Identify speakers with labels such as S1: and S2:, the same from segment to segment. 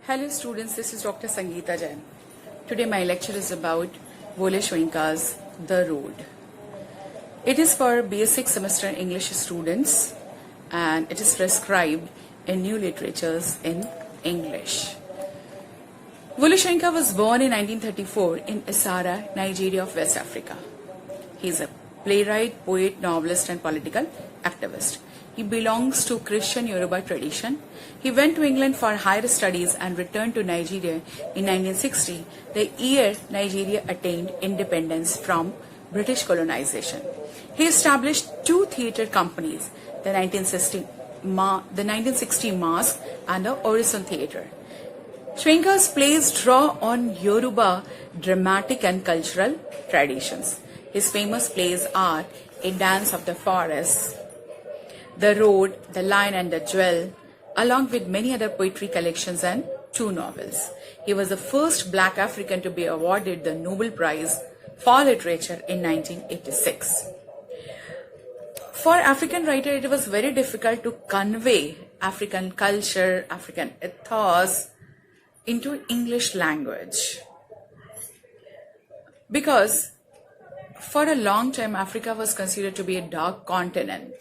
S1: Hello students, this is Dr. Sangeeta Jain. Today my lecture is about Wole Soyinka's The Road. It is for basic semester English students and it is prescribed in new literatures in English. Wole Soyinka was born in 1934 in Isara, Nigeria of West Africa. He is a playwright, poet, novelist and political activist. He belongs to Christian Yoruba tradition. He went to England for higher studies and returned to Nigeria in 1960, the year Nigeria attained independence from British colonization. He established two theatre companies, the 1960 Mask and the Horizon Theatre. Soyinka's plays draw on Yoruba dramatic and cultural traditions. His famous plays are A Dance of the Forest, The Road, The Lion and the Jewel, along with many other poetry collections and two novels. He was the first Black African to be awarded the Nobel Prize for Literature in 1986. For African writer, it was very difficult to convey African culture, African ethos into English language. Because for a long time, Africa was considered to be a dark continent.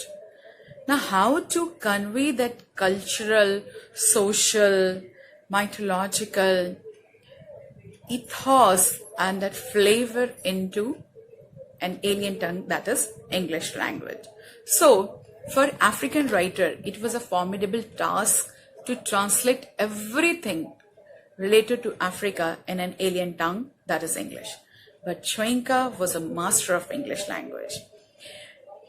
S1: Now, how to convey that cultural, social, mythological ethos and that flavor into an alien tongue, that is English language. So, for African writer, it was a formidable task to translate everything related to Africa in an alien tongue, that is English. But Soyinka was a master of English language.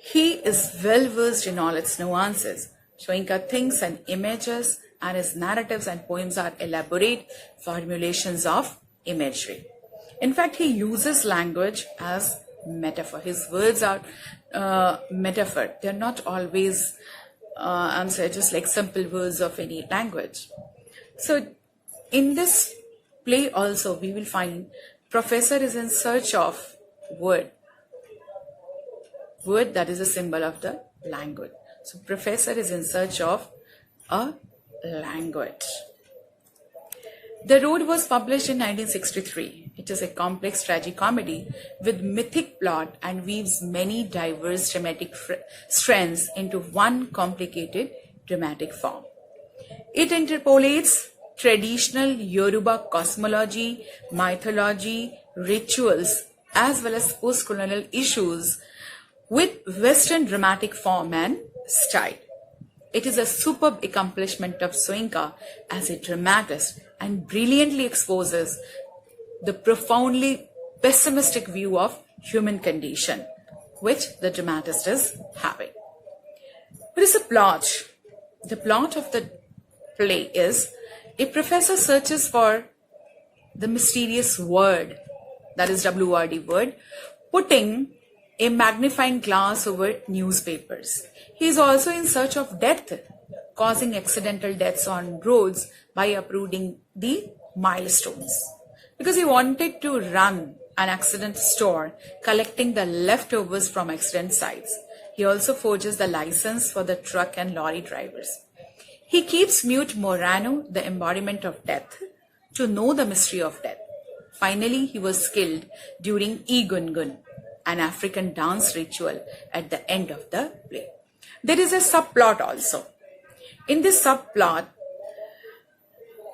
S1: He is well versed in all its nuances. Soyinka thinks in images and his narratives and poems are elaborate formulations of imagery. In fact, he uses language as metaphor. His words are metaphor. They're not always just like simple words of any language. So in this play also we will find Professor is in search of word that is a symbol of the language. So Professor is in search of a language. The Road was published in 1963. It is a complex tragicomedy with mythic plot and weaves many diverse dramatic strands into one complicated dramatic form. It interpolates traditional Yoruba cosmology, mythology, rituals, as well as post-colonial issues with Western dramatic form and style. It is a superb accomplishment of Soyinka as a dramatist and brilliantly exposes the profoundly pessimistic view of human condition which the dramatist is having. What is the plot? The plot of the play is a professor searches for the mysterious word, that is WRD word, putting a magnifying glass over newspapers. He is also in search of death, causing accidental deaths on roads by uprooting the milestones. Because he wanted to run an accident store, collecting the leftovers from accident sites. He also forges the license for the truck and lorry drivers. He keeps mute Morano, the embodiment of death, to know the mystery of death. Finally, he was killed during Egungun, an African dance ritual at the end of the play. There is a subplot also. In this subplot,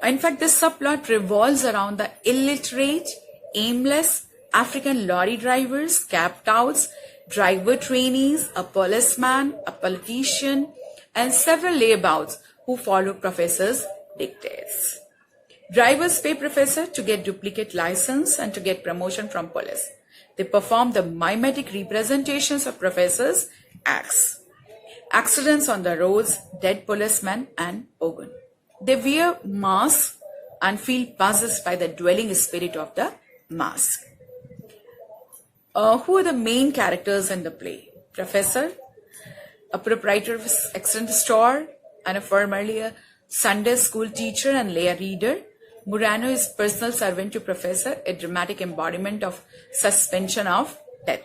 S1: in fact, this subplot revolves around the illiterate, aimless African lorry drivers, cab touts, driver trainees, a policeman, a politician, and several layabouts who follow Professor's dictates. Drivers pay Professor to get duplicate license and to get promotion from police. They perform the mimetic representations of Professor's acts. Accidents on the roads, dead policemen and Ogun. They wear masks and feel possessed by the dwelling spirit of the mask. Who are the main characters in the play? Professor, a proprietor of an accident store and a formerly a Sunday school teacher and lay reader. Morano is personal servant to Professor, a dramatic embodiment of suspension of death.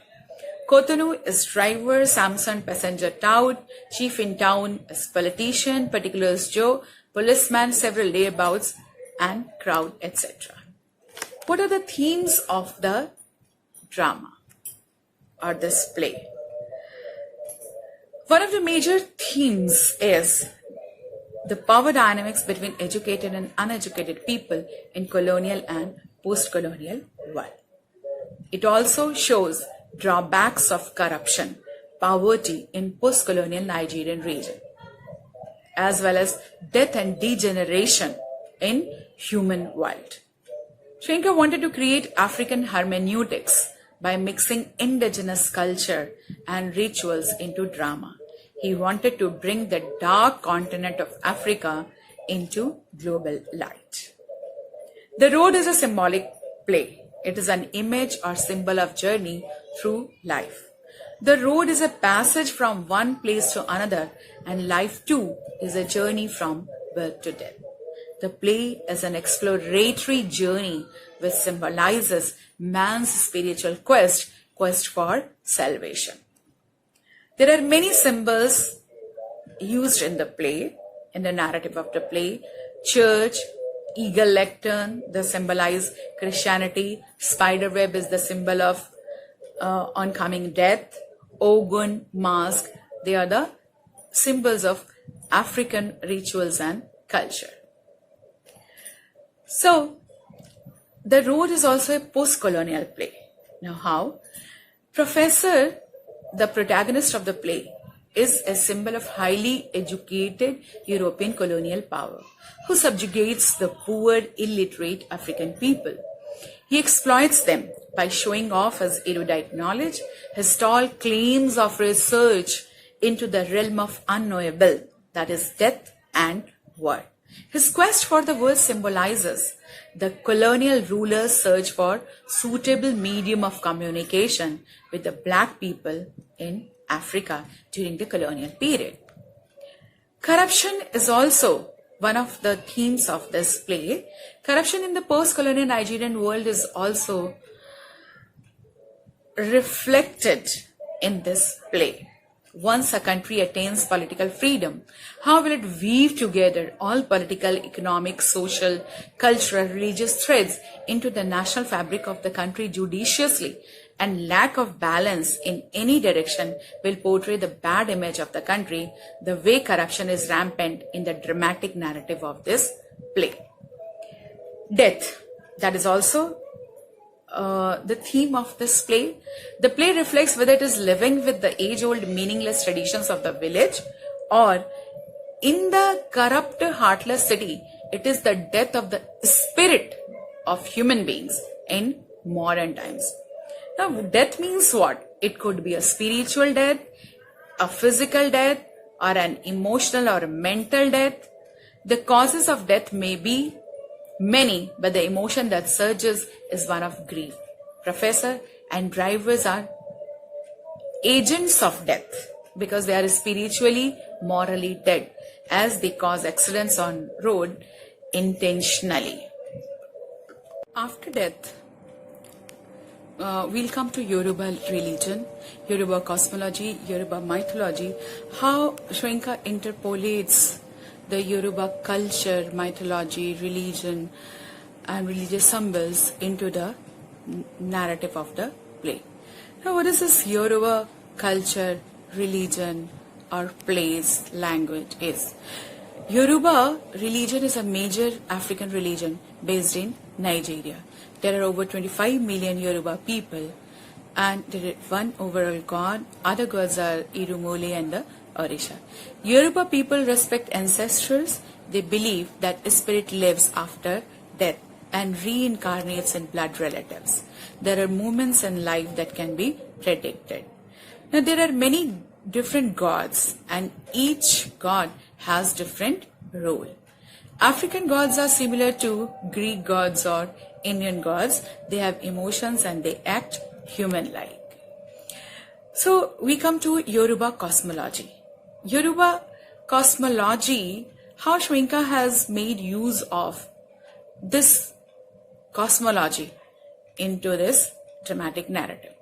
S1: Cotonou is driver, Samson passenger tout, chief in town is politician, particulars Joe, policeman, several layabouts, and crowd, etc. What are the themes of the drama or this play? One of the major themes is the power dynamics between educated and uneducated people in colonial and post-colonial world. It also shows drawbacks of corruption, poverty in post-colonial Nigerian region, as well as death and degeneration in human world. Soyinka wanted to create African hermeneutics by mixing indigenous culture and rituals into drama. He wanted to bring the dark continent of Africa into global light. The road is a symbolic play. It is an image or symbol of journey through life. The road is a passage from one place to another, and life too is a journey from birth to death. The play is an exploratory journey which symbolizes man's spiritual quest for salvation. There are many symbols used in the play, in the narrative of the play. Church, eagle lectern, they symbolize Christianity. Spiderweb is the symbol of oncoming death. Ogun, mask, they are the symbols of African rituals and culture. So, the road is also a post-colonial play. Now how? Professor, the protagonist of the play, is a symbol of highly educated European colonial power who subjugates the poor, illiterate African people. He exploits them by showing off his erudite knowledge, his tall claims of research into the realm of unknowable, that is death and war. His quest for the world symbolizes the colonial ruler's search for suitable medium of communication with the black people in Africa during the colonial period. Corruption is also one of the themes of this play. Corruption in the post-colonial Nigerian world is also reflected in this play. Once a country attains political freedom, how will it weave together all political, economic, social, cultural, religious threads into the national fabric of the country judiciously? And lack of balance in any direction will portray the bad image of the country, the way corruption is rampant in the dramatic narrative of this play. Death, that is also the theme of this play. The play reflects whether it is living with the age-old meaningless traditions of the village, or in the corrupt, heartless city, it is the death of the spirit of human beings in modern times. Now, death means what? It could be a spiritual death, a physical death, or an emotional or mental death. The causes of death may be many, but the emotion that surges is one of grief. Professor and drivers are agents of death because they are spiritually, morally dead, as they cause accidents on road intentionally. After death, we'll come to Yoruba religion, Yoruba cosmology, Yoruba mythology, how Soyinka interpolates the Yoruba culture, mythology, religion and religious symbols into the narrative of the play. Now, what is this Yoruba culture, religion or plays, language is? Yoruba religion is a major African religion based in Nigeria. There are over 25 million Yoruba people and there is one overall god. Other gods are Irumole and the Orisha. Yoruba people respect ancestors. They believe that a spirit lives after death and reincarnates in blood relatives. There are moments in life that can be predicted. Now there are many different gods and each god has different role. African gods are similar to Greek gods or Indian gods. They have emotions and they act human-like. So we come to Yoruba cosmology. Yoruba cosmology, how Soyinka has made use of this cosmology into this dramatic narrative.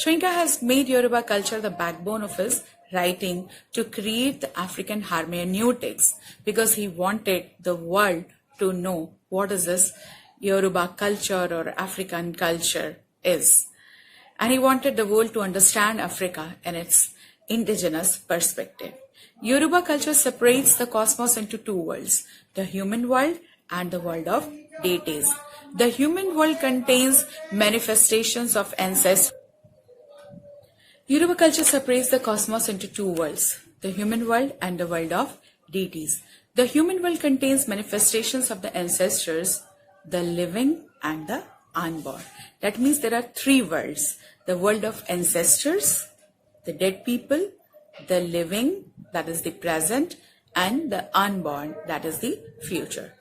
S1: Soyinka has made Yoruba culture the backbone of his writing to create the African hermeneutics because he wanted the world to know what is this Yoruba culture or African culture is. And he wanted the world to understand Africa in its indigenous perspective. Yoruba culture separates the cosmos into two worlds, the human world and the world of deities. The human world contains manifestations of ancestors. Yoruba culture separates the cosmos into two worlds, the human world and the world of deities. The human world contains manifestations of the ancestors, the living and the unborn. That means there are three worlds, the world of ancestors, the dead people, the living, that is the present, and the unborn, that is the future.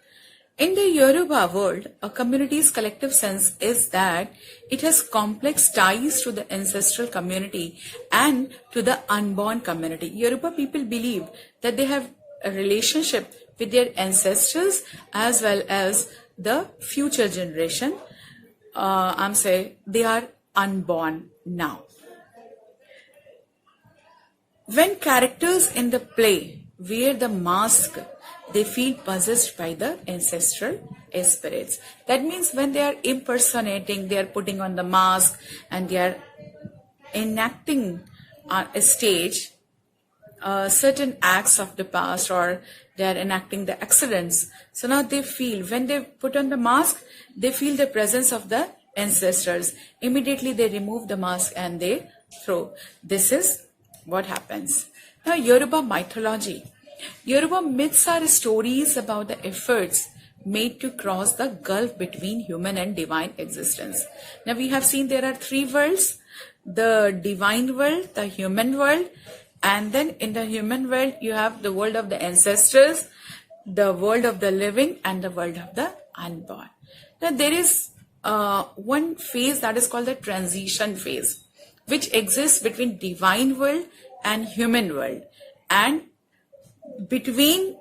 S1: In the Yoruba world, a community's collective sense is that it has complex ties to the ancestral community and to the unborn community. Yoruba people believe that they have a relationship with their ancestors as well as the future generation. I'm saying they are unborn now. When characters in the play wear the mask, they feel possessed by the ancestral spirits. That means when they are impersonating, they are putting on the mask and they are enacting on a stage certain acts of the past, or they are enacting the accidents. So now they feel, when they put on the mask, they feel the presence of the ancestors. Immediately they remove the mask and they throw. This is what happens. Now, Yoruba mythology. Yoruba myths are stories about the efforts made to cross the gulf between human and divine existence. Now, we have seen there are three worlds, the divine world, the human world, and then in the human world, you have the world of the ancestors, the world of the living, and the world of the unborn. Now, there is one phase that is called the transition phase, which exists between divine world and human world, and between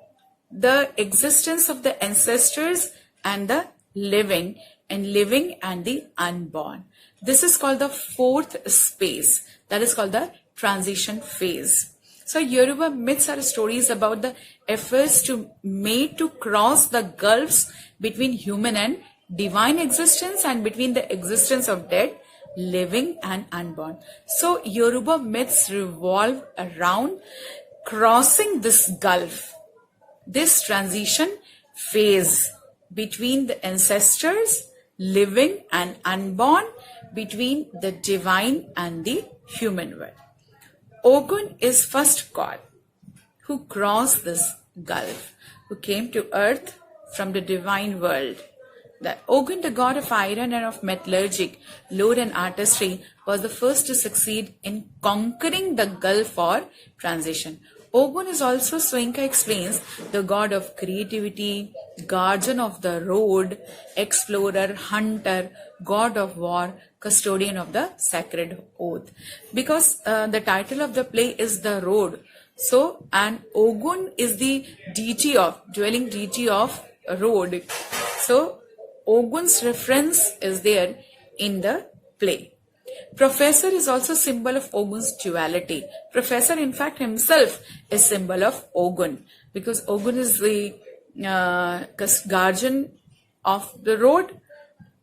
S1: the existence of the ancestors and the living and the unborn. This is called the fourth space, that is called the transition phase. So Yoruba myths are stories about the efforts made to cross the gulfs between human and divine existence and between the existence of dead, living and unborn. So Yoruba myths revolve around crossing this gulf, this transition phase between the ancestors, living and unborn, between the divine and the human world. Ogun is first god who crossed this gulf, who came to earth from the divine world. The Ogun, the god of iron and of metallurgy, lore and artistry, was the first to succeed in conquering the gulf or transition. Ogun is also, Soyinka explains, the god of creativity, guardian of the road, explorer, hunter, god of war, custodian of the sacred oath. Because the title of the play is The Road. So, and Ogun is the deity of, dwelling deity of road. So, Ogun's reference is there in the play. Professor is also symbol of Ogun's duality. Professor, in fact, himself is symbol of Ogun, because Ogun is the guardian of the road,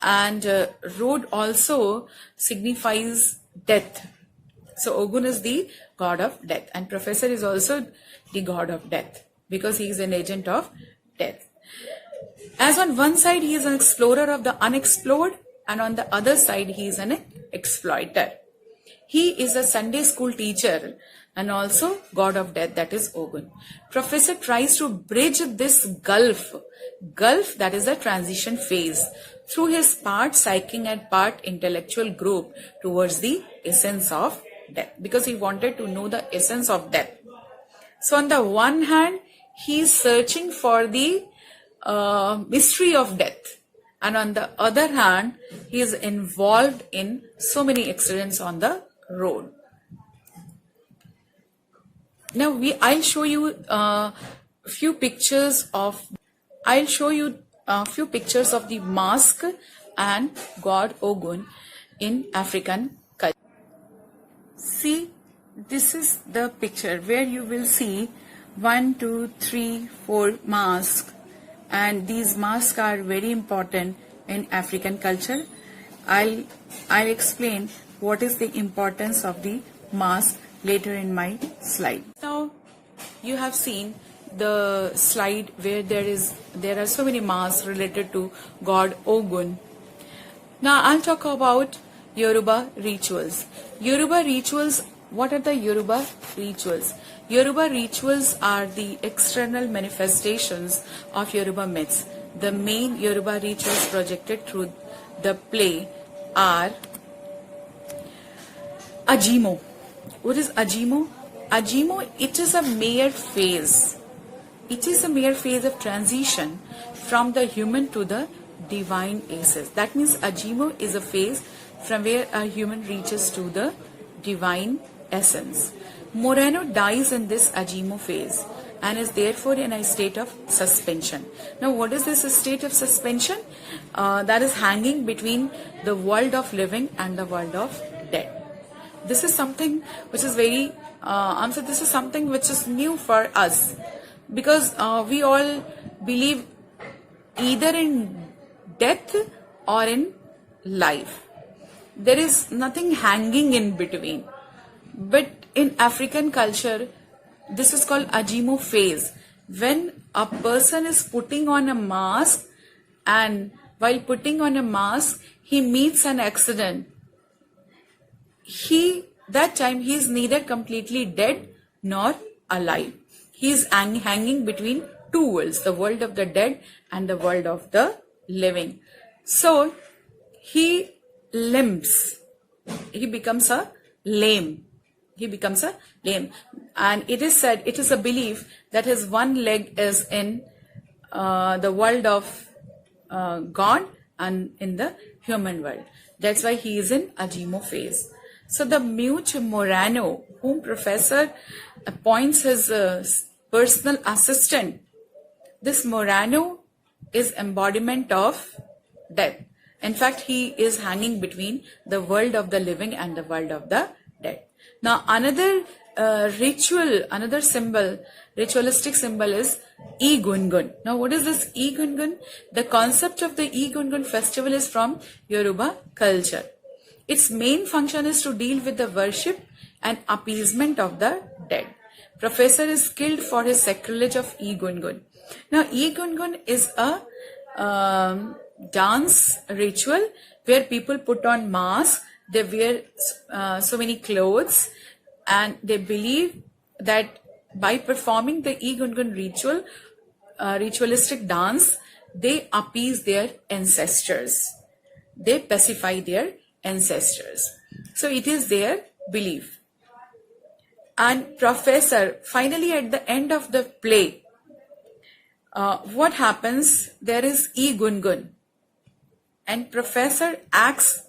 S1: and road also signifies death. So Ogun is the god of death, and Professor is also the god of death because he is an agent of death. As on one side he is an explorer of the unexplored, and on the other side he is an exploiter. He is a Sunday school teacher and also god of death, that is Ogun. Professor tries to bridge this gulf, that is the transition phase, through his part psychic and part intellectual group towards the essence of death, because he wanted to know the essence of death. So on the one hand, he is searching for the mystery of death, and on the other hand, he is involved in so many accidents on the road. Now I'll show you a few pictures of the mask and god Ogun in African culture. See, this is the picture where you will see 1, 2, 3, 4 masks, and these masks are very important in African culture. I'll explain what is the importance of the mask later in my slide. Now you have seen the slide where there are so many masks related to god Ogun. Now I'll talk about Yoruba rituals. Yoruba rituals, what are the Yoruba rituals? Yoruba rituals are the external manifestations of Yoruba myths. The main Yoruba rituals projected through the play are Ajimo. What is Ajimo? Ajimo, it is a mere phase. It is a mere phase of transition from the human to the divine aces. That means Ajimo is a phase from where a human reaches to the divine essence. Moreno dies in this Ajimo phase and is therefore in a state of suspension. Now what is this state of suspension? That is hanging between the world of living and the world of dead. This is something which is very, this is something which is new for us, because we all believe either in death or in life. There is nothing hanging in between. But in African culture, this is called Ajimo phase. When a person is putting on a mask, and while putting on a mask, he meets an accident. That time he is neither completely dead nor alive. He is hanging between two worlds, the world of the dead and the world of the living. So he limps. He becomes a lame. And it is said, it is a belief that his one leg is in the world of God and in the human world. That's why he is in Ajimo phase. So the mute Morano, whom professor appoints his personal assistant, this Morano is embodiment of death. In fact, he is hanging between the world of the living and the world of the dead. Now another ritualistic symbol is Egungun. Now what is this Egungun? The concept of the Egungun festival is from Yoruba culture. Its main function is to deal with the worship and appeasement of the dead. Professor is killed for his sacrilege of Egungun. Now Egungun is a dance ritual where people put on masks, they wear so many clothes, and they believe that by performing the Egungun ritualistic dance, they appease their ancestors. They pacify their ancestors. So it is their belief. And professor, finally at the end of the play, what happens? There is Egungun, and professor acts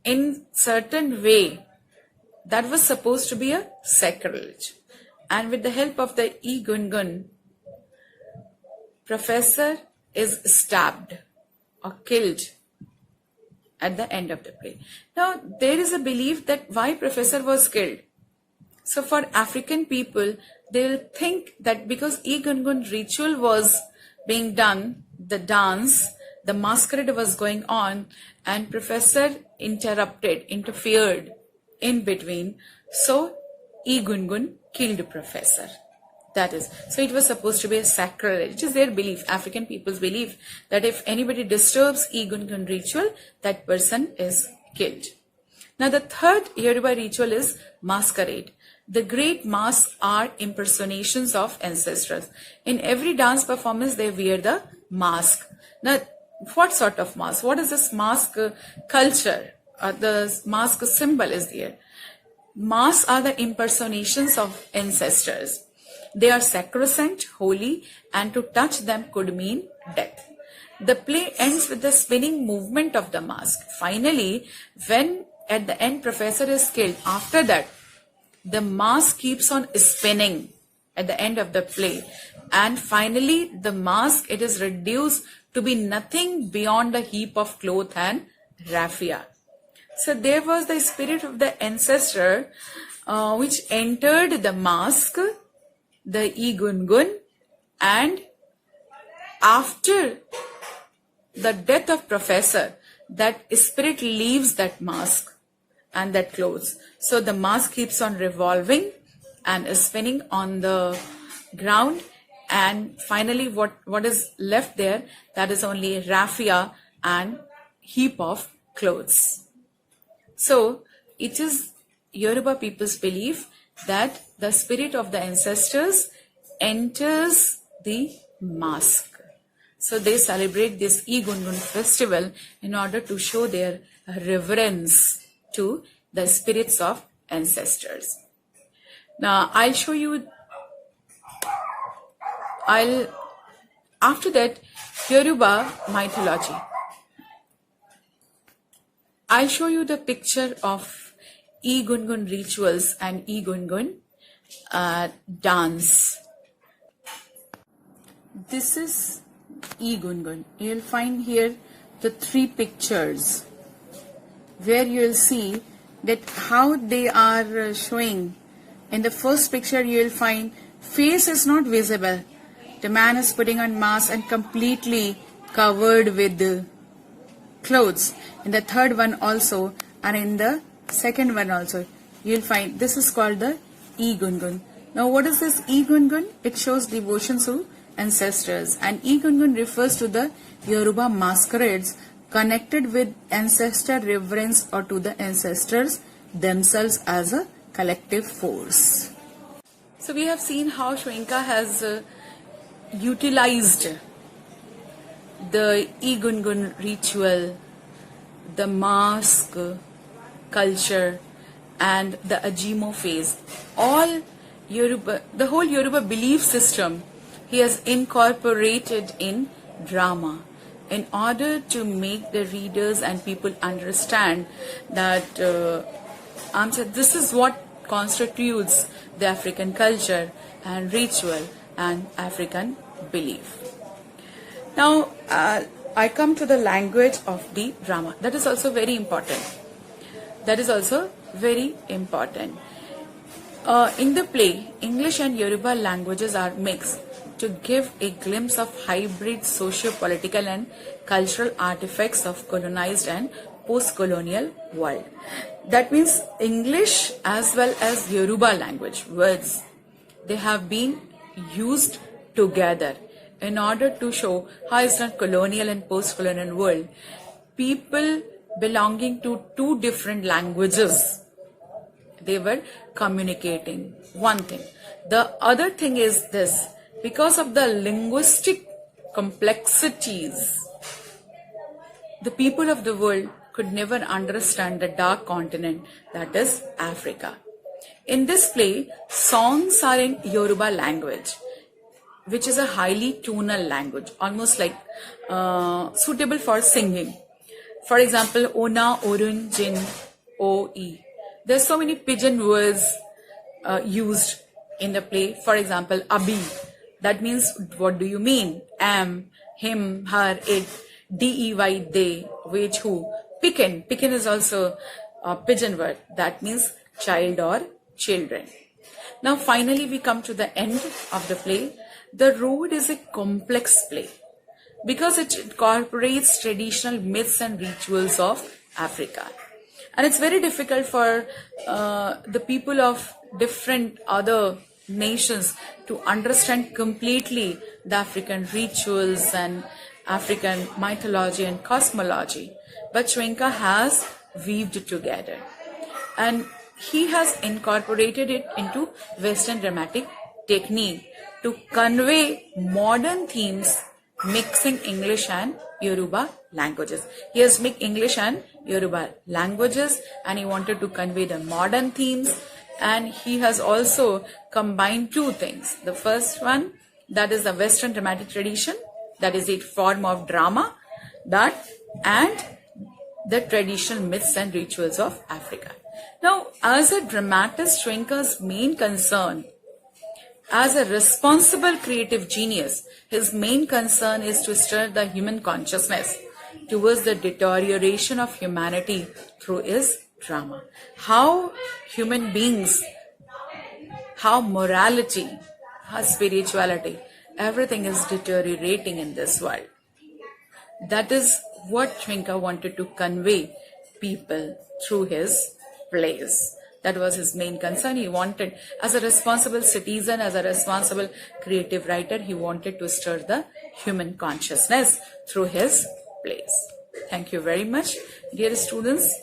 S1: in certain way that was supposed to be a sacrilege. And with the help of the Egungun, professor is stabbed or killed at the end of the play. Now there is a belief that why professor was killed. So for African people, they'll think that because Egungun ritual was being done, the dance, the masquerade was going on, and professor interfered in between. So Egungun killed professor. That is, so it was supposed to be a sacrilege. It is their belief, African people's belief, that if anybody disturbs Egungun ritual, that person is killed. Now the third Yoruba ritual is masquerade. The great masks are impersonations of ancestors. In every dance performance, they wear the mask. Now, what sort of mask? What is this mask culture? The mask symbol is there. Masks are the impersonations of ancestors. They are sacrosanct, holy, and to touch them could mean death. The play ends with the spinning movement of the mask. Finally, when at the end professor is killed, after that, the mask keeps on spinning at the end of the play. And finally, the mask, it is reduced to be nothing beyond a heap of cloth and raffia. So there was the spirit of the ancestor which entered the mask, the Egungun, and after the death of Professor, that spirit leaves that mask and that clothes. So the mask keeps on revolving and is spinning on the ground, and finally what is left there, that is only raffia and heap of clothes. So it is Yoruba people's belief that the spirit of the ancestors enters the mask. So they celebrate this Egungun festival in order to show their reverence to the spirits of ancestors. Now I'll show you, after that, Yoruba mythology. I'll show you the picture of Egungun rituals and Egungun dance. This is Egungun. You'll find here the 3 pictures where you'll see that how they are showing. In the first picture you'll find face is not visible. The man is putting on mask and completely covered with the clothes. In the third one also, and in the second one also, you'll find this is called the Egungun. Now what is this Egungun? It shows devotion to ancestors, and Egungun refers to the Yoruba masquerades connected with ancestor reverence or to the ancestors themselves as a collective force. So we have seen how Shwenka has utilized the Egungun ritual, the mask culture, and the Ajimo phase. All Yoruba, the whole Yoruba belief system, he has incorporated in drama in order to make the readers and people understand that this is what constitutes the African culture and ritual and African belief. Now I come to the language of the drama. That is also very important. That is also very important. In the play, English and Yoruba languages are mixed to give a glimpse of hybrid socio-political and cultural artifacts of colonized and post-colonial world. That means English as well as Yoruba language words, they have been used together in order to show how is the colonial and post-colonial world. People belonging to 2 different languages, they were communicating one thing. The other thing is this, because of the linguistic complexities, the people of the world could never understand the dark continent that is Africa. In this play, songs are in Yoruba language, which is a highly tonal language, almost like suitable for singing. For example, Ona, Orun, Jin, O-E. There's so many pidgin words used in the play. For example, Abi. That means, what do you mean? Am, him, her, it. D-E-Y, they, which, who. Picken. Picken is also a pidgin word. That means child or children. Now finally we come to the end of the play. The Road is a complex play because it incorporates traditional myths and rituals of Africa. And it's very difficult for the people of different other nations to understand completely the African rituals and African mythology and cosmology. But Shwenka has weaved together, and he has incorporated it into Western dramatic technique to convey modern themes mixing English and Yoruba languages. He has mixed English and Yoruba languages and he wanted to convey the modern themes, and he has also combined 2 things. The first one, that is the Western dramatic tradition, that is a form of drama, that and the traditional myths and rituals of Africa. Now, as a dramatist, Shwenka's main concern, as a responsible creative genius, his main concern is to stir the human consciousness towards the deterioration of humanity through his drama. How human beings, how morality, how spirituality Everything is deteriorating in this world. That is what Schwenker wanted to convey people through his plays. That was his main concern. He wanted, as a responsible citizen, as a responsible creative writer, he wanted to stir the human consciousness through his plays. Thank you very much, dear students.